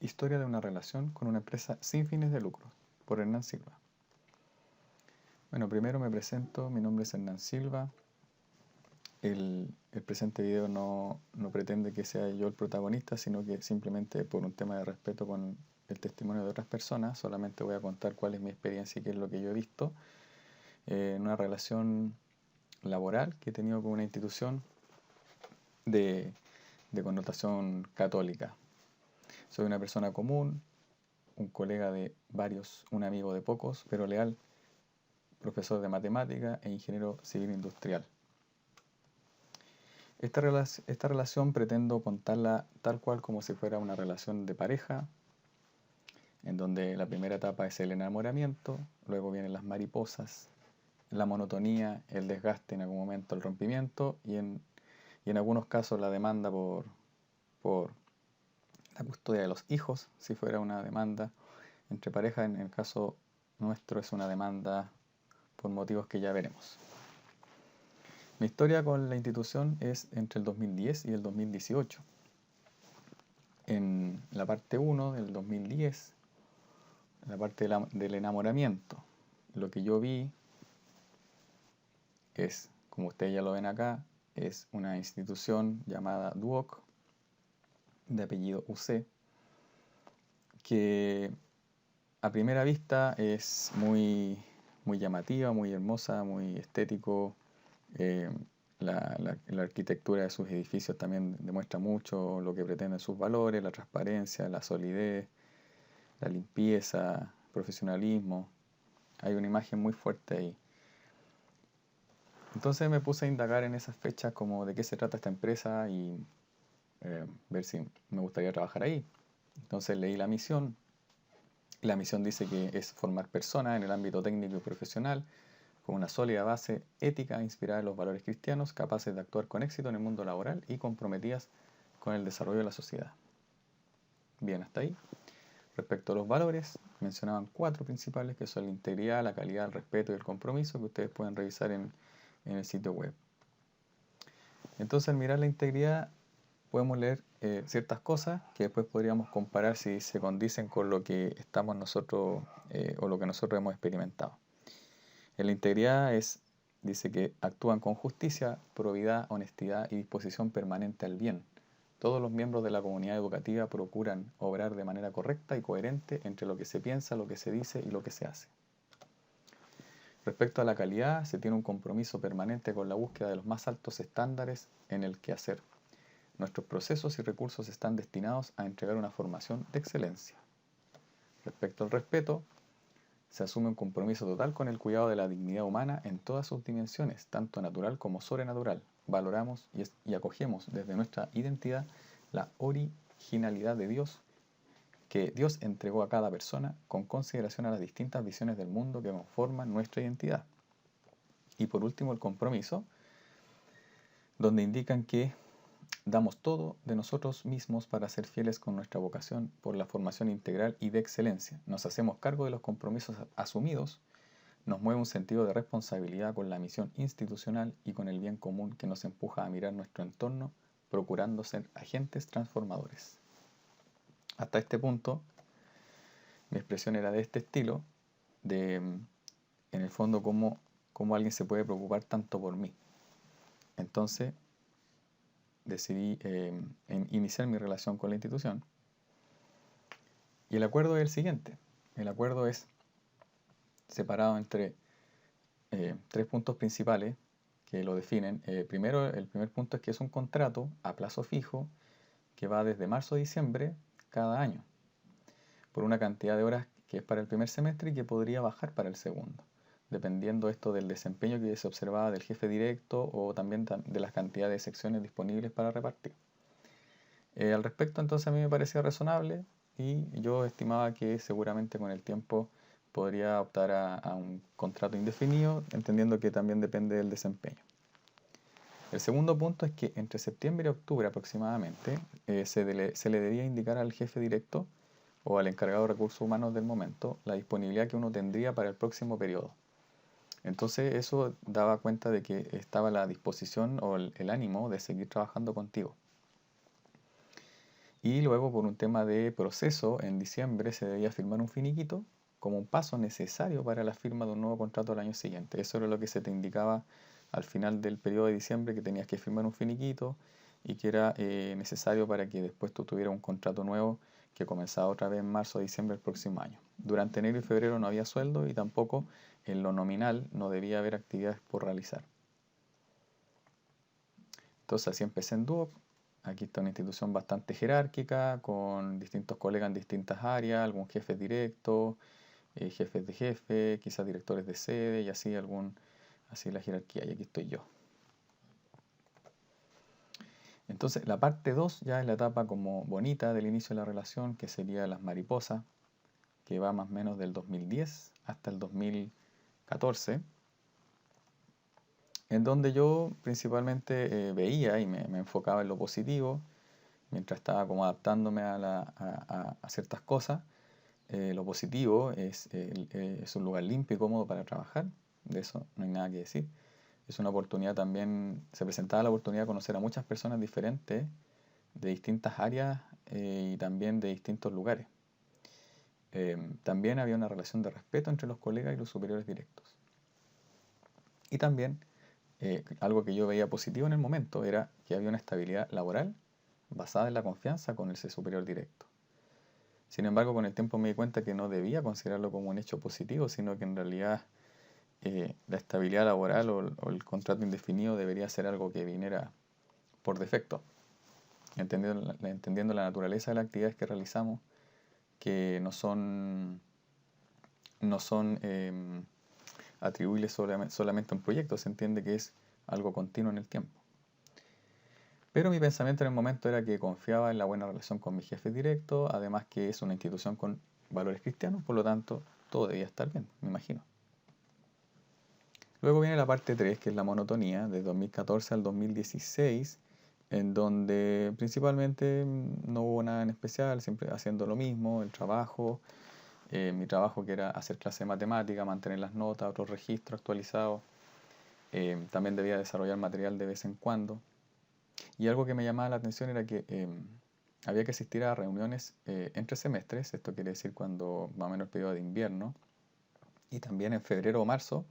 Historia de una relación con una empresa sin fines de lucro, por Hernán Silva. Bueno, primero me presento, mi nombre es Hernán Silva. El presente video no pretende que sea yo el protagonista, sino que simplemente por un tema de respeto con el testimonio de otras personas, solamente voy a contar cuál es mi experiencia y qué es lo que yo he visto en una relación laboral que he tenido con una institución de connotación católica. Soy una persona común, un colega de varios, un amigo de pocos, pero leal, profesor de matemática e ingeniero civil industrial. Esta relación pretendo contarla tal cual como si fuera una relación de pareja, en donde la primera etapa es el enamoramiento, luego vienen las mariposas, la monotonía, el desgaste, en algún momento el rompimiento y en algunos casos la demanda por la custodia de los hijos, si fuera una demanda entre pareja. En el caso nuestro es una demanda por motivos que ya veremos. Mi historia con la institución es entre el 2010 y el 2018. En la parte 1 del 2010, en la parte del enamoramiento, lo que yo vi es, como ustedes ya lo ven acá, es una institución llamada Duoc, de apellido UC, que a primera vista es muy llamativa, muy hermosa, muy estético. La arquitectura de sus edificios también demuestra mucho lo que pretenden sus valores, la transparencia, la solidez, la limpieza, profesionalismo. Hay una imagen muy fuerte ahí. Entonces me puse a indagar en esas fechas como de qué se trata esta empresa y ver si me gustaría trabajar ahí. Entonces leí la misión. La misión dice que es formar personas en el ámbito técnico y profesional con una sólida base ética inspirada en los valores cristianos, capaces de actuar con éxito en el mundo laboral y comprometidas con el desarrollo de la sociedad. Bien, hasta ahí. Respecto a los valores, mencionaban 4 principales, que son la integridad, la calidad, el respeto y el compromiso, que ustedes pueden revisar en el sitio web. Entonces, al mirar la integridad, podemos leer ciertas cosas que después podríamos comparar si se condicen con lo que estamos nosotros o lo que nosotros hemos experimentado. En la integridad dice que actúan con justicia, probidad, honestidad y disposición permanente al bien. Todos los miembros de la comunidad educativa procuran obrar de manera correcta y coherente entre lo que se piensa, lo que se dice y lo que se hace. Respecto a la calidad, se tiene un compromiso permanente con la búsqueda de los más altos estándares en el quehacer. Nuestros procesos y recursos están destinados a entregar una formación de excelencia. Respecto al respeto, se asume un compromiso total con el cuidado de la dignidad humana en todas sus dimensiones, tanto natural como sobrenatural. Valoramos y acogemos desde nuestra identidad la originalidad de Dios, que Dios entregó a cada persona con consideración a las distintas visiones del mundo que conforman nuestra identidad. Y por último, el compromiso, donde indican que damos todo de nosotros mismos para ser fieles con nuestra vocación por la formación integral y de excelencia. Nos hacemos cargo de los compromisos asumidos, nos mueve un sentido de responsabilidad con la misión institucional y con el bien común que nos empuja a mirar nuestro entorno, procurando ser agentes transformadores. Hasta este punto, mi expresión era de este estilo, en el fondo, cómo alguien se puede preocupar tanto por mí. Entonces, decidí iniciar mi relación con la institución. Y el acuerdo es el siguiente. El acuerdo es separado entre 3 puntos principales que lo definen. Primero, el primer punto es que es un contrato a plazo fijo que va desde marzo a diciembre cada año, por una cantidad de horas que es para el primer semestre y que podría bajar para el segundo, dependiendo esto del desempeño que se observaba del jefe directo o también de las cantidades de secciones disponibles para repartir. Al respecto, entonces, a mí me parecía razonable y yo estimaba que seguramente con el tiempo podría optar a un contrato indefinido, entendiendo que también depende del desempeño. El segundo punto es que entre septiembre y octubre aproximadamente se le debía indicar al jefe directo o al encargado de recursos humanos del momento la disponibilidad que uno tendría para el próximo periodo. Entonces eso daba cuenta de que estaba la disposición o el ánimo de seguir trabajando contigo. Y luego por un tema de proceso, en diciembre se debía firmar un finiquito como un paso necesario para la firma de un nuevo contrato al año siguiente. Eso era lo que se te indicaba al final del periodo de diciembre, que tenías que firmar un finiquito y que era necesario para que después tú tuvieras un contrato nuevo que comenzaba otra vez en marzo o diciembre del próximo año. Durante enero y febrero no había sueldo y tampoco en lo nominal no debía haber actividades por realizar. Entonces así empecé en Duoc. Aquí está una institución bastante jerárquica, con distintos colegas en distintas áreas, algún jefe directo, jefes de jefe, quizás directores de sede y así así la jerarquía. Y aquí estoy yo. Entonces la parte 2 ya es la etapa como bonita del inicio de la relación, que sería las mariposas, que va más o menos del 2010 hasta el 2014, en donde yo principalmente veía y me enfocaba en lo positivo, mientras estaba como adaptándome a ciertas cosas. Lo positivo es un lugar limpio y cómodo para trabajar, de eso no hay nada que decir. Es una oportunidad también, se presentaba la oportunidad de conocer a muchas personas diferentes de distintas áreas y también de distintos lugares. También había una relación de respeto entre los colegas y los superiores directos. Y también algo que yo veía positivo en el momento era que había una estabilidad laboral basada en la confianza con ese superior directo. Sin embargo, con el tiempo me di cuenta que no debía considerarlo como un hecho positivo, sino que en realidad la estabilidad laboral o el contrato indefinido debería ser algo que viniera por defecto, entendiendo la naturaleza de las actividades que realizamos, que no son atribuibles solamente a un proyecto, se entiende que es algo continuo en el tiempo. Pero mi pensamiento en el momento era que confiaba en la buena relación con mi jefe directo, además que es una institución con valores cristianos, por lo tanto todo debía estar bien, me imagino. Luego viene la parte 3, que es la monotonía, de 2014 al 2016, en donde principalmente no hubo nada en especial, siempre haciendo lo mismo, el trabajo, mi trabajo que era hacer clase de matemática, mantener las notas, otros registros actualizados, también debía desarrollar material de vez en cuando. Y algo que me llamaba la atención era que había que asistir a reuniones entre semestres, esto quiere decir cuando más o menos el periodo de invierno, y también en febrero o marzo,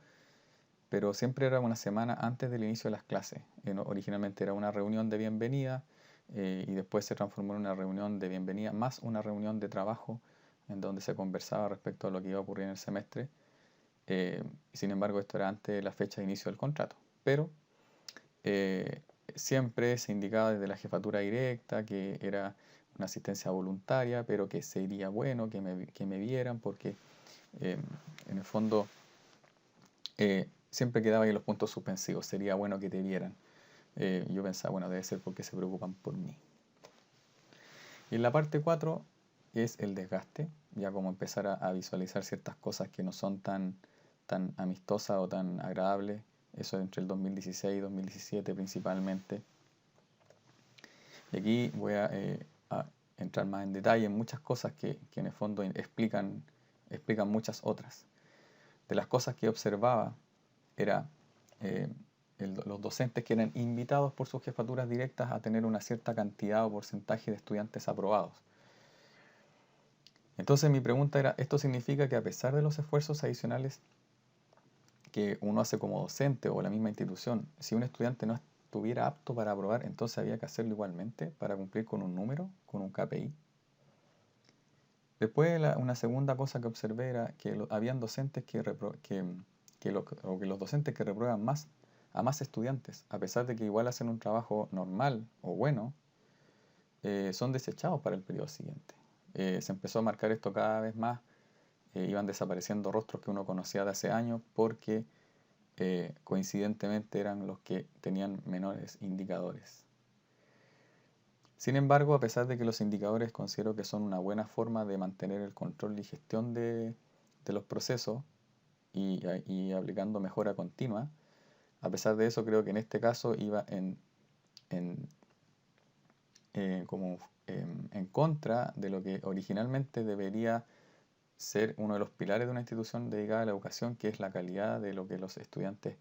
pero siempre era una semana antes del inicio de las clases. Originalmente era una reunión de bienvenida y después se transformó en una reunión de bienvenida más una reunión de trabajo en donde se conversaba respecto a lo que iba a ocurrir en el semestre. Sin embargo, esto era antes de la fecha de inicio del contrato. Pero siempre se indicaba desde la jefatura directa que era una asistencia voluntaria, pero que sería bueno que me vieran porque en el fondo siempre quedaba ahí los puntos suspensivos, sería bueno que te vieran. Yo pensaba, bueno, debe ser porque se preocupan por mí. Y en la parte 4 es el desgaste, ya como empezar a visualizar ciertas cosas que no son tan amistosas o tan agradables, eso entre el 2016 y 2017 principalmente. Y aquí voy a entrar más en detalle en muchas cosas que en el fondo explican muchas otras. De las cosas que observaba era los docentes que eran invitados por sus jefaturas directas a tener una cierta cantidad o porcentaje de estudiantes aprobados. Entonces mi pregunta era, ¿esto significa que a pesar de los esfuerzos adicionales que uno hace como docente o la misma institución, si un estudiante no estuviera apto para aprobar, entonces había que hacerlo igualmente para cumplir con un número, con un KPI? Después una segunda cosa que observé era que habían docentes que los docentes que reprueban más a más estudiantes, a pesar de que igual hacen un trabajo normal o bueno, son desechados para el periodo siguiente. Se empezó a marcar esto cada vez más, iban desapareciendo rostros que uno conocía de hace años porque coincidentemente eran los que tenían menores indicadores. Sin embargo, a pesar de que los indicadores considero que son una buena forma de mantener el control y gestión de los procesos y aplicando mejora continua, a pesar de eso creo que en este caso iba en contra de lo que originalmente debería ser uno de los pilares de una institución dedicada a la educación, que es la calidad de lo que los estudiantes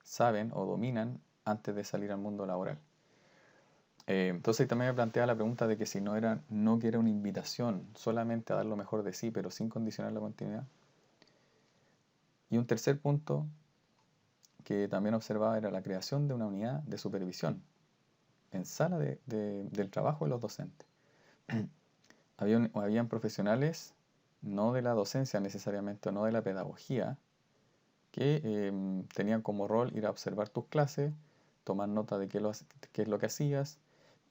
saben o dominan antes de salir al mundo laboral. Entonces también me plantea la pregunta de que si no que era una invitación solamente a dar lo mejor de sí, pero sin condicionar la continuidad. Y un tercer punto que también observaba era la creación de una unidad de supervisión en sala del trabajo de los docentes. Habían profesionales, no de la docencia necesariamente, o no de la pedagogía, que tenían como rol ir a observar tus clases, tomar nota de qué es lo que hacías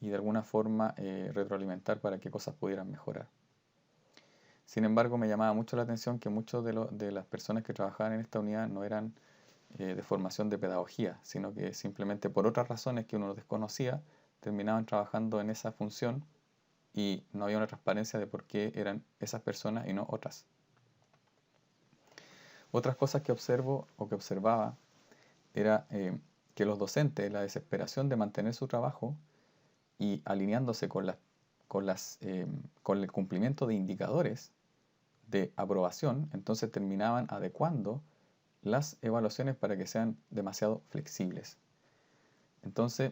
y de alguna forma retroalimentar para que cosas pudieran mejorar. Sin embargo, me llamaba mucho la atención que muchos de las personas que trabajaban en esta unidad no eran de formación de pedagogía, sino que simplemente por otras razones que uno desconocía, terminaban trabajando en esa función y no había una transparencia de por qué eran esas personas y no otras. Otras cosas que observo o que observaba era que los docentes, la desesperación de mantener su trabajo y alineándose con el cumplimiento de indicadores de aprobación, entonces terminaban adecuando las evaluaciones para que sean demasiado flexibles. Entonces,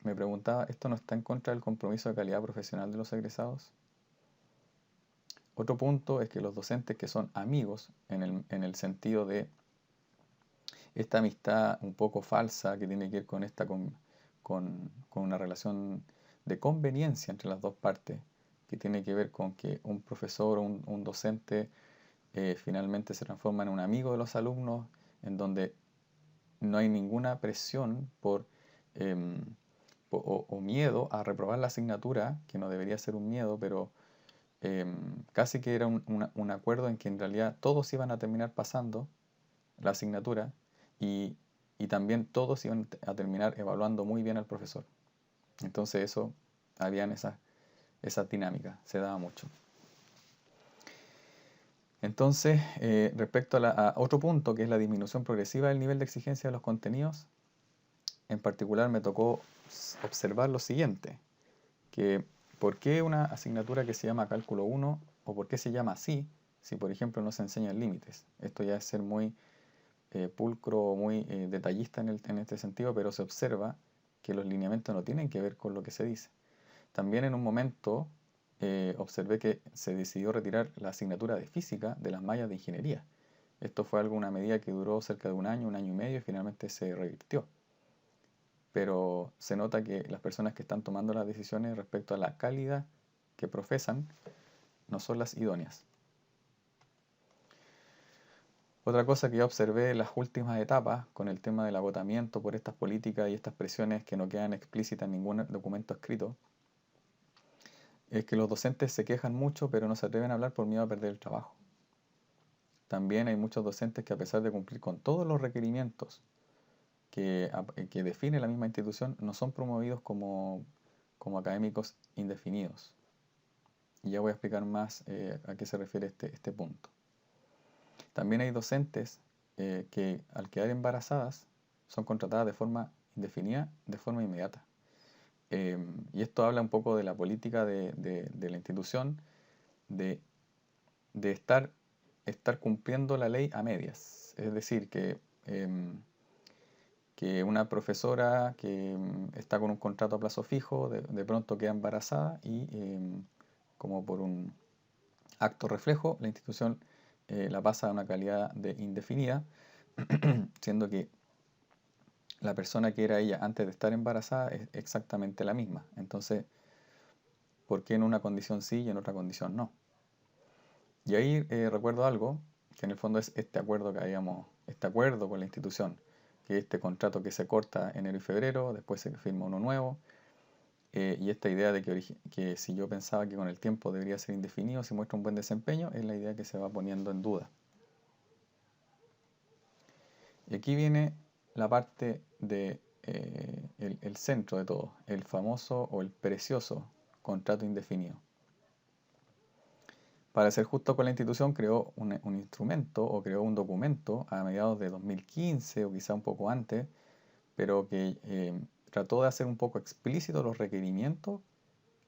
me preguntaba, ¿esto no está en contra del compromiso de calidad profesional de los egresados? Otro punto es que los docentes que son amigos, en el sentido de esta amistad un poco falsa que tiene que ver con una relación de conveniencia entre las dos partes, que tiene que ver con que un profesor o un docente finalmente se transforma en un amigo de los alumnos, en donde no hay ninguna presión em, o miedo a reprobar la asignatura, que no debería ser un miedo, pero casi que era un acuerdo en que en realidad todos iban a terminar pasando la asignatura y, y también todos iban a terminar evaluando muy bien al profesor. Entonces eso, habían esa dinámica, se daba mucho. Entonces, respecto a otro punto, que es la disminución progresiva del nivel de exigencia de los contenidos, en particular me tocó observar lo siguiente, que por qué una asignatura que se llama Cálculo 1 o por qué se llama así, si por ejemplo no se enseñan límites. Esto ya es ser muy pulcro, muy detallista en este sentido, pero se observa que los lineamientos no tienen que ver con lo que se dice. También en un momento observé que se decidió retirar la asignatura de física de las mallas de ingeniería. Esto fue una medida que duró cerca de un año y medio y finalmente se revirtió. Pero se nota que las personas que están tomando las decisiones respecto a la calidad que profesan no son las idóneas. Otra cosa que yo observé en las últimas etapas con el tema del agotamiento por estas políticas y estas presiones que no quedan explícitas en ningún documento escrito, es que los docentes se quejan mucho pero no se atreven a hablar por miedo a perder el trabajo. También hay muchos docentes que a pesar de cumplir con todos los requerimientos que define la misma institución, no son promovidos como académicos indefinidos. Y ya voy a explicar más a qué se refiere este punto. También hay docentes que al quedar embarazadas son contratadas de forma indefinida, de forma inmediata. Y esto habla un poco de la política de la institución de estar cumpliendo la ley a medias. Es decir, que una profesora que está con un contrato a plazo fijo, de pronto queda embarazada y como por un acto reflejo, la institución la pasa a una calidad de indefinida, siendo que la persona que era ella antes de estar embarazada es exactamente la misma. Entonces, ¿por qué en una condición sí y en otra condición no? Y ahí recuerdo algo, que en el fondo es este acuerdo con la institución, que este contrato que se corta enero y febrero, después se firma uno nuevo, y esta idea de que si yo pensaba que con el tiempo debería ser indefinido, si muestra un buen desempeño, es la idea que se va poniendo en duda. Y aquí viene la parte el centro de todo, el famoso o el precioso contrato indefinido. Para ser justo con la institución, creó un instrumento o creó un documento a mediados de 2015 o quizá un poco antes, pero que trató de hacer un poco explícitos los requerimientos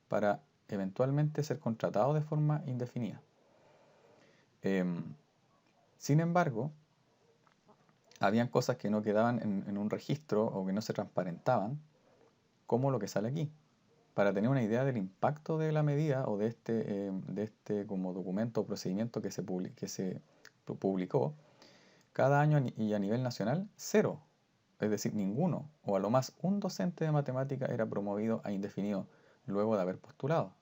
para eventualmente ser contratado de forma indefinida. Sin embargo, habían cosas que no quedaban en un registro o que no se transparentaban, como lo que sale aquí. para tener una idea del impacto de la medida o de este como documento o procedimiento que se publicó, cada año y a nivel nacional, cero, es decir, ninguno, o a lo más un docente de matemática era promovido a indefinido luego de haber postulado.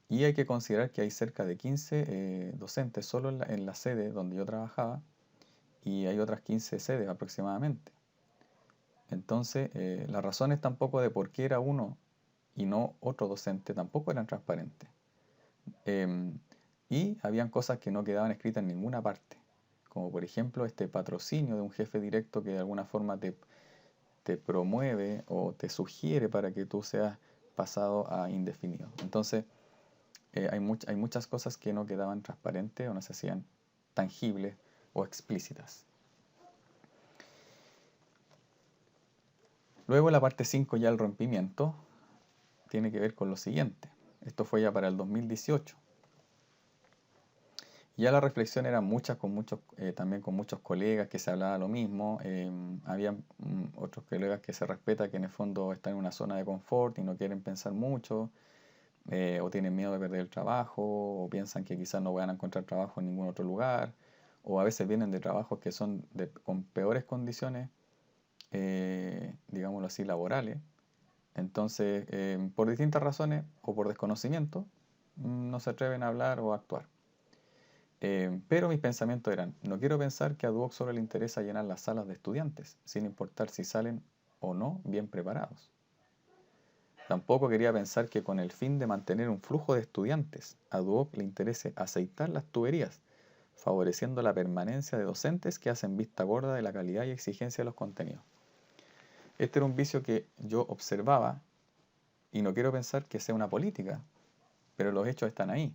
Y hay que considerar que hay cerca de 15 docentes solo en la sede donde yo trabajaba y hay otras 15 sedes aproximadamente. Entonces, las razones tampoco de por qué era uno y no otro docente tampoco eran transparentes. Em, y habían cosas que no quedaban escritas en ninguna parte, como por ejemplo este patrocinio de un jefe directo que de alguna forma te promueve o te sugiere para que tú seas pasado a indefinido. Entonces, hay muchas cosas que no quedaban transparentes o no se hacían tangibles o explícitas. Luego la parte 5, ya el rompimiento, tiene que ver con lo siguiente. Esto fue ya para el 2018. Ya la reflexión era mucha, también con muchos colegas que se hablaba lo mismo. Había otros colegas que se respeta que en el fondo están en una zona de confort y no quieren pensar mucho, o tienen miedo de perder el trabajo, o piensan que quizás no van a encontrar trabajo en ningún otro lugar, o a veces vienen de trabajos que son con peores condiciones, digámoslo así, laborales. Entonces, por distintas razones o por desconocimiento, no se atreven a hablar o a actuar. Pero mis pensamientos eran, no quiero pensar que a Duoc solo le interesa llenar las salas de estudiantes, sin importar si salen o no bien preparados. Tampoco quería pensar que con el fin de mantener un flujo de estudiantes, a Duoc le interese aceitar las tuberías, favoreciendo la permanencia de docentes que hacen vista gorda de la calidad y exigencia de los contenidos. Este era un vicio que yo observaba y no quiero pensar que sea una política, pero los hechos están ahí.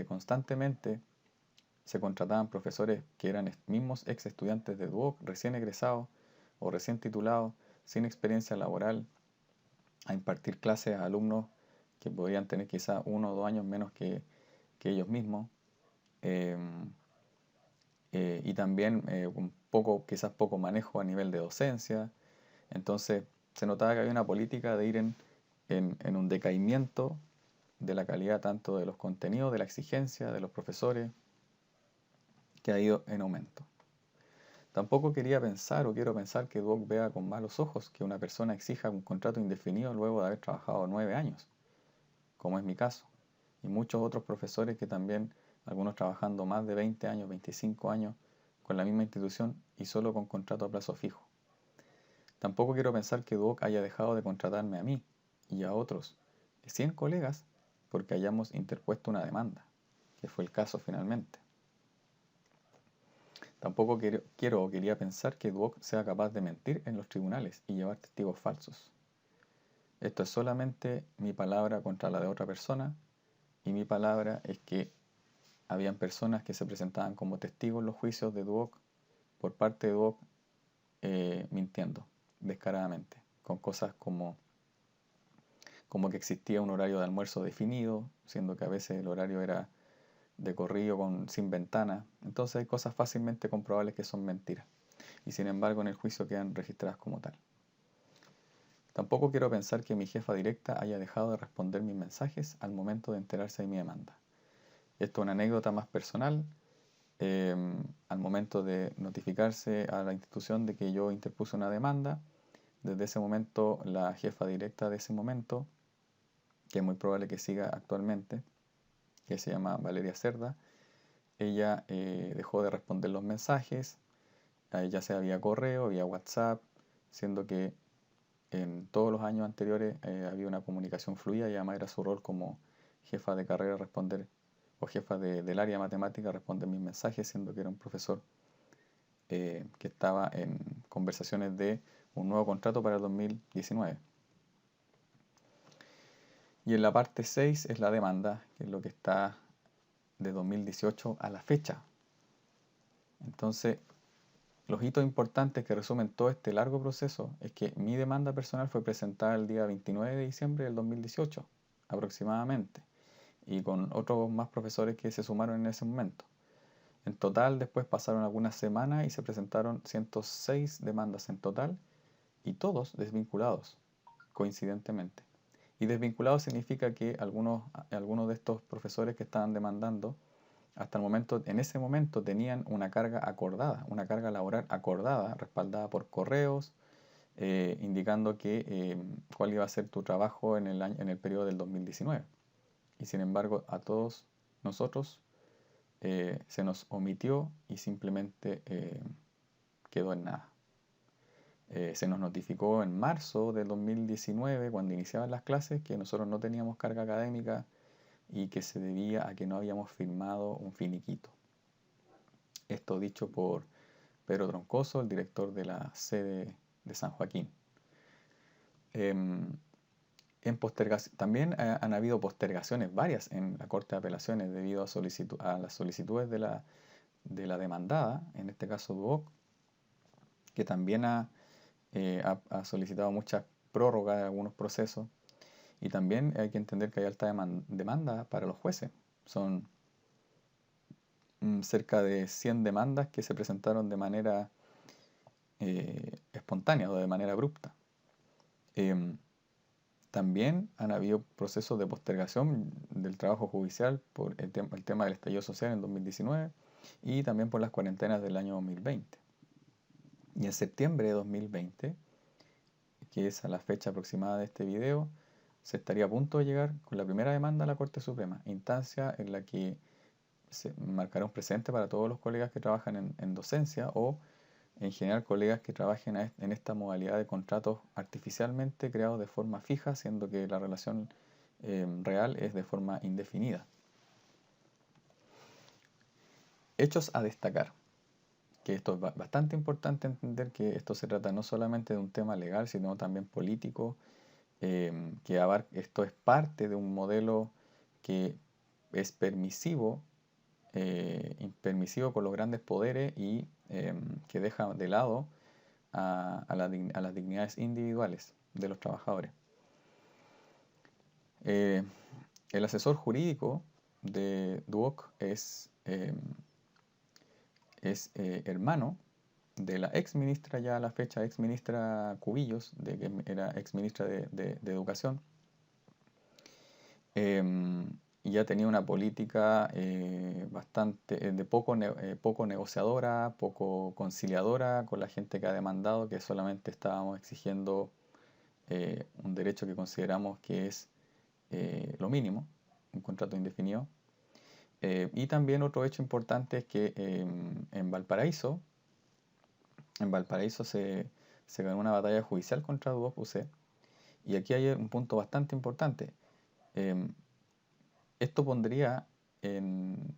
Constantemente se contrataban profesores que eran mismos ex estudiantes de Duoc, recién egresados o recién titulados, sin experiencia laboral, a impartir clases a alumnos que podrían tener quizás 1 o 2 años menos que ellos mismos. Y también quizás poco manejo a nivel de docencia. Entonces se notaba que había una política de ir en un decaimiento de la calidad tanto de los contenidos, de la exigencia de los profesores, que ha ido en aumento. Tampoco quería pensar o quiero pensar que Duoc vea con malos ojos que una persona exija un contrato indefinido luego de haber trabajado 9 años, como es mi caso, y muchos otros profesores que también, algunos trabajando más de 20 años, 25 años, con la misma institución y solo con contrato a plazo fijo. Tampoco quiero pensar que Duoc haya dejado de contratarme a mí y a otros 100 colegas porque hayamos interpuesto una demanda, que fue el caso finalmente. Tampoco quiero o quería pensar que Duoc sea capaz de mentir en los tribunales y llevar testigos falsos. Esto es solamente mi palabra contra la de otra persona, y mi palabra es que habían personas que se presentaban como testigos en los juicios de Duoc por parte de Duoc, mintiendo descaradamente, con cosas como que existía un horario de almuerzo definido, siendo que a veces el horario era de corrido sin ventana. Entonces hay cosas fácilmente comprobables que son mentiras, y sin embargo en el juicio quedan registradas como tal. Tampoco quiero pensar que mi jefa directa haya dejado de responder mis mensajes al momento de enterarse de mi demanda. Esto es una anécdota más personal. Al momento de notificarse a la institución de que yo interpuse una demanda, desde ese momento la jefa directa de ese momento, que es muy probable que siga actualmente, que se llama Valeria Cerda, ella dejó de responder los mensajes, ya sea vía correo, vía WhatsApp, siendo que en todos los años anteriores había una comunicación fluida y además era su rol como jefa de carrera responder, o jefa del área de matemática responder mis mensajes, siendo que era un profesor que estaba en conversaciones de un nuevo contrato para el 2019. Y en la parte 6 es la demanda, que es lo que está de 2018 a la fecha. Entonces, los hitos importantes que resumen todo este largo proceso es que mi demanda personal fue presentada el día 29 de diciembre del 2018, aproximadamente, y con otros más profesores que se sumaron en ese momento. En total, después pasaron algunas semanas y se presentaron 106 demandas en total, y todos desvinculados, coincidentemente. Y desvinculado significa que algunos de estos profesores que estaban demandando, hasta el momento, en ese momento tenían una carga acordada, una carga laboral acordada, respaldada por correos, indicando cuál iba a ser tu trabajo en el periodo del 2019. Y sin embargo, a todos nosotros se nos omitió y simplemente quedó en nada. Se nos notificó en marzo del 2019, cuando iniciaban las clases, que nosotros no teníamos carga académica y que se debía a que no habíamos firmado un finiquito. Esto dicho por Pedro Troncoso, el director de la sede de San Joaquín. También han habido postergaciones varias en la Corte de Apelaciones debido a las solicitudes de la demandada, en este caso Duoc, que también ha solicitado muchas prórrogas de algunos procesos. Y también hay que entender que hay alta demanda para los jueces. Son cerca de 100 demandas que se presentaron de manera espontánea o de manera abrupta. También han habido procesos de postergación del trabajo judicial por el tema del estallido social en 2019 y también por las cuarentenas del año 2020. Y en septiembre de 2020, que es a la fecha aproximada de este video, se estaría a punto de llegar con la primera demanda a la Corte Suprema, instancia en la que se marcará un precedente para todos los colegas que trabajan en docencia o en general colegas que trabajen en esta modalidad de contratos artificialmente creados de forma fija, siendo que la relación real es de forma indefinida. Hechos a destacar, que esto es bastante importante entender que esto se trata no solamente de un tema legal, sino también político, esto es parte de un modelo que es permisivo con los grandes poderes y que deja de lado a las dignidades individuales de los trabajadores. El asesor jurídico de Duoc es hermano de la ex ministra, ya a la fecha ex ministra Cubillos, que era ex ministra de Educación. Y ya tenía una política bastante poco negociadora, poco conciliadora con la gente que ha demandado, que solamente estábamos exigiendo un derecho que consideramos que es lo mínimo, un contrato indefinido. Y también otro hecho importante es que en Valparaíso se ganó una batalla judicial contra Duoc UC, y aquí hay un punto bastante importante. Esto pondría en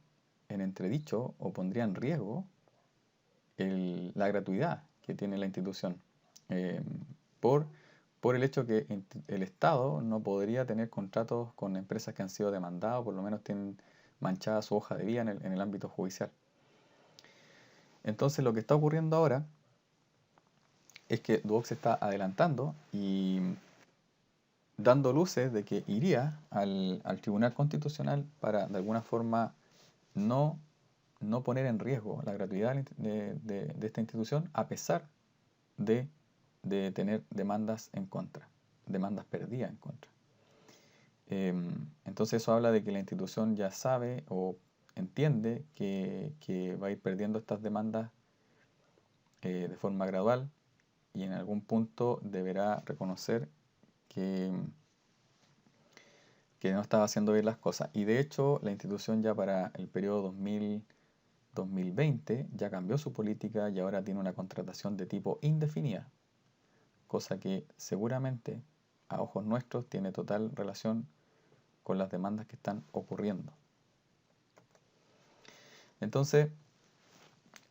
entredicho o pondría en riesgo la gratuidad que tiene la institución por el hecho que el Estado no podría tener contratos con empresas que han sido demandadas, o por lo menos tienen manchada su hoja de vida en el ámbito judicial. Entonces lo que está ocurriendo ahora es que Duoc se está adelantando y dando luces de que iría al Tribunal Constitucional para de alguna forma no poner en riesgo la gratuidad de esta institución, a pesar de tener demandas en contra, demandas perdidas en contra. Entonces eso habla de que la institución ya sabe o entiende que va a ir perdiendo estas demandas de forma gradual, y en algún punto deberá reconocer que no estaba haciendo bien las cosas. Y de hecho la institución ya para el periodo 2020 ya cambió su política y ahora tiene una contratación de tipo indefinida, cosa que seguramente a ojos nuestros tiene total relación con las demandas que están ocurriendo. Entonces,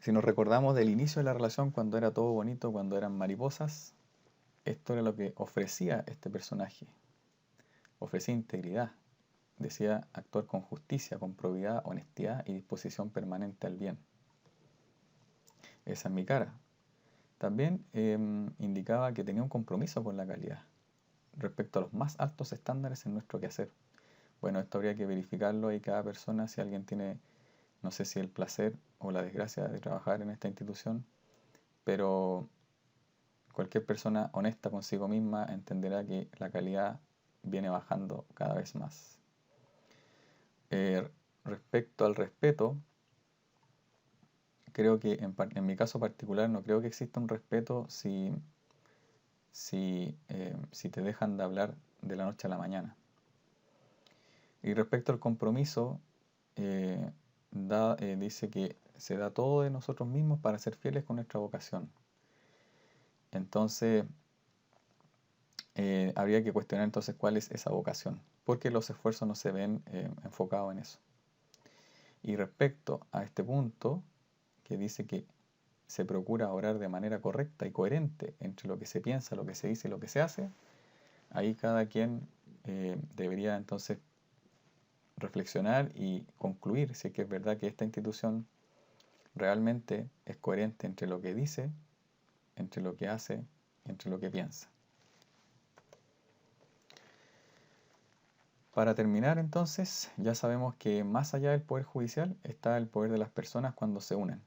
si nos recordamos del inicio de la relación, cuando era todo bonito, cuando eran mariposas, esto era lo que ofrecía este personaje. Ofrecía integridad, decía actuar con justicia, con probidad, honestidad y disposición permanente al bien. Esa es mi cara. También indicaba que tenía un compromiso con la calidad respecto a los más altos estándares en nuestro quehacer. Bueno, esto habría que verificarlo y cada persona, si alguien tiene, no sé si el placer o la desgracia de trabajar en esta institución, pero cualquier persona honesta consigo misma entenderá que la calidad viene bajando cada vez más. Respecto al respeto, creo que en mi caso particular no creo que exista un respeto si te dejan de hablar de la noche a la mañana. Y respecto al compromiso, dice que se da todo de nosotros mismos para ser fieles con nuestra vocación. Entonces, habría que cuestionar entonces cuál es esa vocación, porque los esfuerzos no se ven enfocados en eso. Y respecto a este punto, que dice que se procura orar de manera correcta y coherente entre lo que se piensa, lo que se dice y lo que se hace, ahí cada quien debería entonces reflexionar y concluir si es que es verdad que esta institución realmente es coherente entre lo que dice, entre lo que hace, entre lo que piensa. Para terminar entonces, ya sabemos que más allá del poder judicial está el poder de las personas cuando se unen.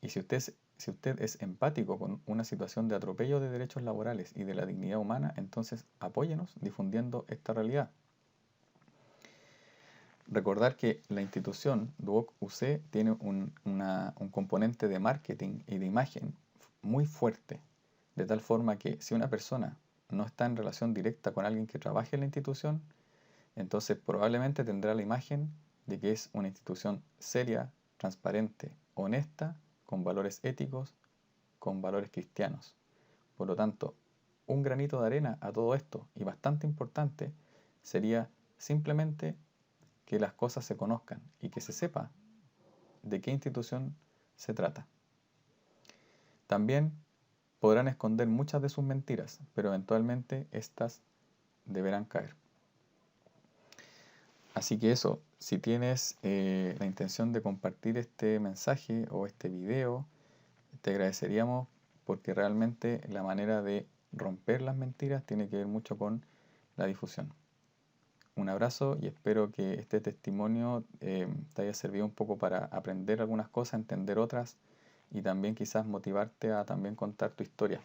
Y si usted es empático con una situación de atropello de derechos laborales y de la dignidad humana, entonces apóyenos difundiendo esta realidad. Recordar que la institución Duoc UC tiene un componente de marketing y de imagen muy fuerte, de tal forma que si una persona no está en relación directa con alguien que trabaje en la institución, entonces probablemente tendrá la imagen de que es una institución seria, transparente, honesta, con valores éticos, con valores cristianos. Por lo tanto, un granito de arena a todo esto, y bastante importante, sería simplemente que las cosas se conozcan y que se sepa de qué institución se trata. También podrán esconder muchas de sus mentiras, pero eventualmente estas deberán caer. Así que eso, si tienes la intención de compartir este mensaje o este video, te agradeceríamos porque realmente la manera de romper las mentiras tiene que ver mucho con la difusión. Un abrazo y espero que este testimonio te haya servido un poco para aprender algunas cosas, entender otras y también quizás motivarte a también contar tu historia.